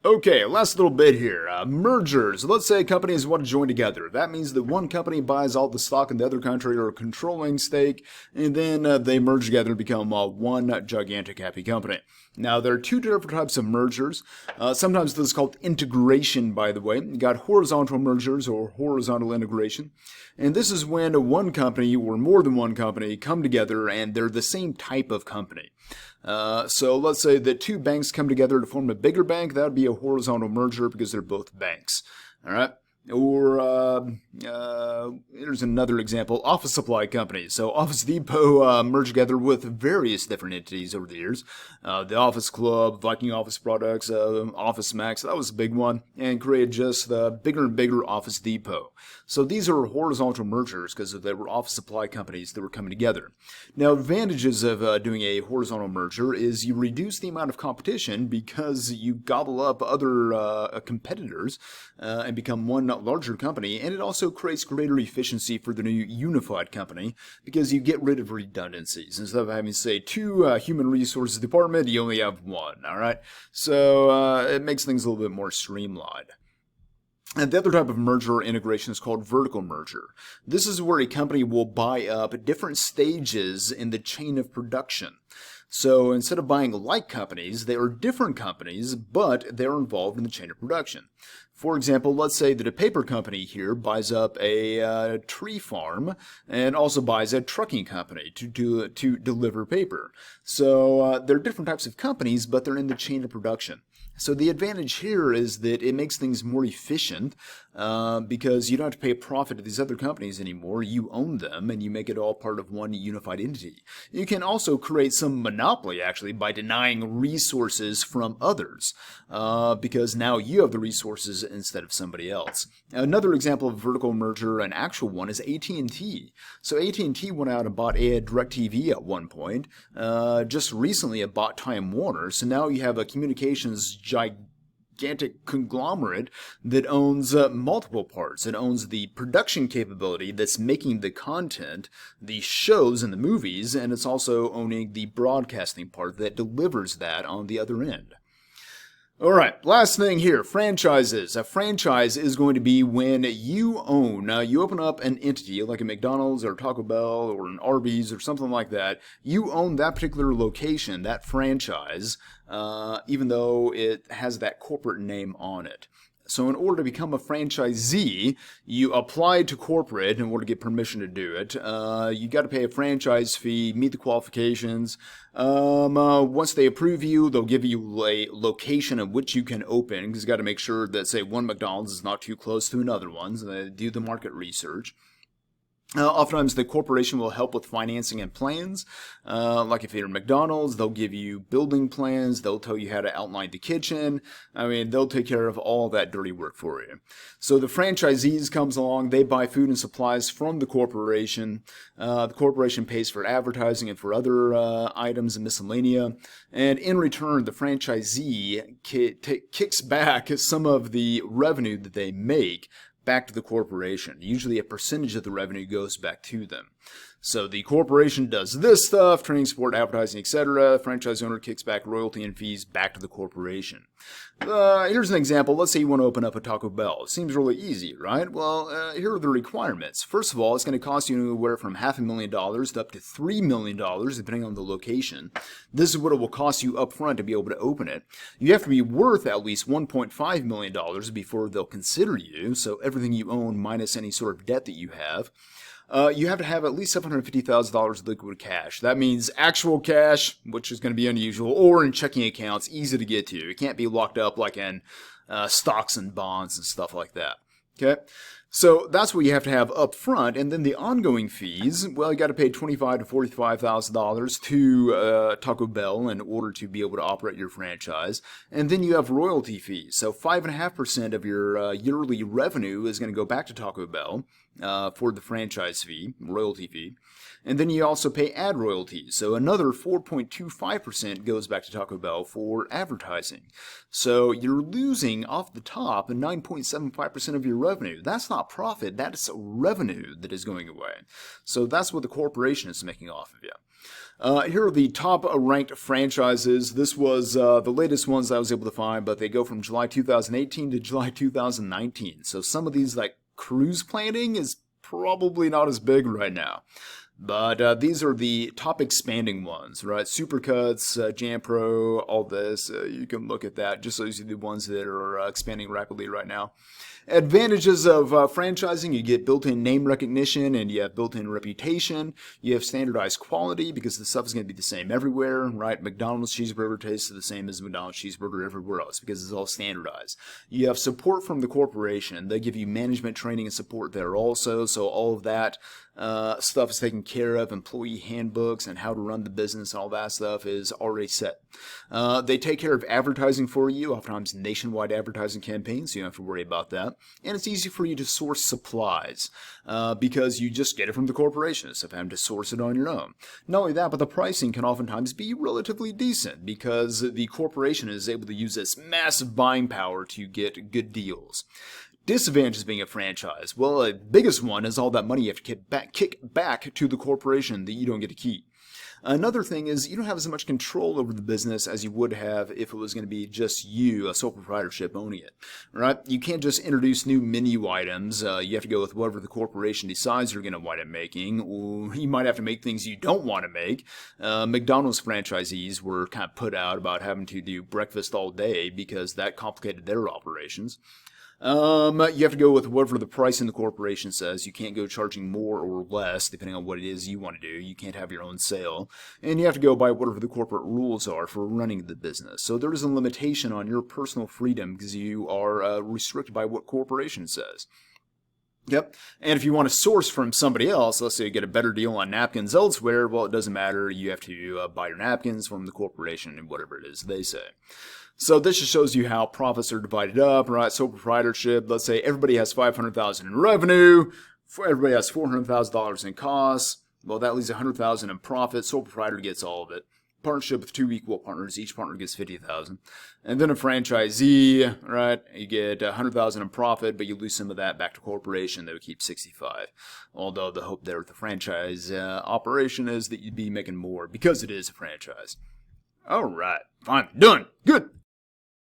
Okay, last little bit here. Mergers. Let's say companies want to join together. That means that one company buys all the stock in the other country or a controlling stake, and then they merge together to become one gigantic happy company. Now, there are two different types of mergers. Sometimes this is called integration, by the way. You got horizontal mergers or horizontal integration. And this is when one company or more than one company come together and they're the same type of company. So let's say that two banks come together to form a bigger bank. That would be a horizontal merger because they're both banks. All right. Or here's another example: office supply companies. So Office Depot merged together with various different entities over the years. The Office Club, Viking Office Products, Office Max, that was a big one, and created just the bigger and bigger Office Depot. So these are horizontal mergers because they were office supply companies that were coming together. Now, advantages of doing a horizontal merger is you reduce the amount of competition because you gobble up other competitors and become one larger company, and it also creates greater efficiency for the new unified company because you get rid of redundancies. Instead of having, say, two human resources department, you only have one, all right? So it makes things a little bit more streamlined. And the other type of merger or integration is called vertical merger. This is where a company will buy up different stages in the chain of production. So instead of buying like companies, they are different companies, but they're involved in the chain of production. For example, let's say that a paper company here buys up a tree farm and also buys a trucking company to deliver paper. So they're different types of companies, but they're in the chain of production. So the advantage here is that it makes things more efficient because you don't have to pay a profit to these other companies anymore. You own them and you make it all part of one unified entity. You can also create some monopoly actually by denying resources from others because now you have the resources instead of somebody else. Another example of vertical merger, an actual one, is AT&T. So AT&T went out and bought DirecTV at one point. Just recently it bought Time Warner. So now you have a communications gigantic conglomerate that owns multiple parts. It owns the production capability that's making the content, the shows and the movies, and it's also owning the broadcasting part that delivers that on the other end. All right, last thing here, franchises. A franchise is going to be when you open up an entity like a McDonald's or Taco Bell or an Arby's or something like that. You own that particular location, that franchise, even though it has that corporate name on it. So in order to become a franchisee, you apply to corporate in order to get permission to do it. You got to pay a franchise fee, meet the qualifications. Once they approve you, they'll give you a location at which you can open because you got to make sure that, say, one McDonald's is not too close to another one. So they do the market research. Oftentimes the corporation will help with financing and plans. Like if you're McDonald's, they'll give you building plans. They'll tell you how to outline the kitchen. I mean, they'll take care of all that dirty work for you. So the franchisees comes along. They buy food and supplies from the corporation. The corporation pays for advertising and for other items and miscellanea. And in return, the franchisee kicks back some of the revenue that they make back to the corporation. Usually a percentage of the revenue goes back to them. So the corporation does this stuff, training, support, advertising, etc. Franchise owner kicks back royalty and fees back to the corporation. Here's an example. Let's say you want to open up a Taco Bell. It seems really easy, right? Well, here are the requirements. First of all, it's going to cost you anywhere from $500,000 to up to $3 million, depending on the location. This is what it will cost you up front to be able to open it. You have to be worth at least $1.5 million before they'll consider you, so everything you own minus any sort of debt that you have. You have to have at least $750,000 liquid cash. That means actual cash, which is going to be unusual, or in checking accounts, easy to get to. It can't be locked up like in stocks and bonds and stuff like that. Okay? So that's what you have to have up front, and then the ongoing fees, well, you got to pay $25,000 to $45,000 to Taco Bell in order to be able to operate your franchise, and then you have royalty fees. So 5.5% of your yearly revenue is going to go back to Taco Bell for the franchise fee, royalty fee. And then you also pay ad royalties. So another 4.25% goes back to Taco Bell for advertising. So you're losing off the top 9.75% of your revenue. That's not profit. That is revenue that is going away. So that's what the corporation is making off of you. Here are the top ranked franchises. This was the latest ones I was able to find, but they go from July 2018 to July 2019. So some of these, like cruise planning, is probably not as big right now. But these are the top expanding ones, right? Supercuts, Jam Pro, all this. You can look at that. Just those are the ones that are expanding rapidly right now. Advantages of franchising: you get built-in name recognition and you have built-in reputation. You have standardized quality because the stuff is going to be the same everywhere, right? McDonald's cheeseburger tastes the same as McDonald's cheeseburger everywhere else because it's all standardized. You have support from the corporation. They give you management training and support there also, so all of that stuff is taken care of. Employee handbooks and how to run the business and all that stuff is already set. They take care of advertising for you, oftentimes nationwide advertising campaigns, so you don't have to worry about that. And it's easy for you to source supplies because you just get it from the corporation instead of having to source it on your own. Not only that, but the pricing can oftentimes be relatively decent because the corporation is able to use this massive buying power to get good deals. Disadvantages of being a franchise: well, the biggest one is all that money you have to kick back to the corporation that you don't get to keep. Another thing is you don't have as much control over the business as you would have if it was going to be just you, a sole proprietorship, owning it, right? You can't just introduce new menu items. You have to go with whatever the corporation decides you're going to wind up making, or you might have to make things you don't want to make. McDonald's franchisees were kind of put out about having to do breakfast all day because that complicated their operations. You have to go with whatever the price in the corporation says. You can't go charging more or less depending on what it is you want to do. You can't have your own sale. And you have to go by whatever the corporate rules are for running the business. So there is a limitation on your personal freedom because you are restricted by what corporation says. Yep. And if you want to source from somebody else, let's say you get a better deal on napkins elsewhere, well, it doesn't matter. You have to buy your napkins from the corporation and whatever it is they say. So this just shows you how profits are divided up, right? Sole proprietorship, let's say everybody has $500,000 in revenue, everybody has $400,000 in costs. Well, that leaves $100,000 in profit. Sole proprietor gets all of it. Partnership with two equal partners, each partner gets $50,000. And then a franchisee, right? You get $100,000 in profit, but you lose some of that back to corporation. They would keep $65,000. Although the hope there with the franchise operation is that you'd be making more because it is a franchise. All right, fine, done, good.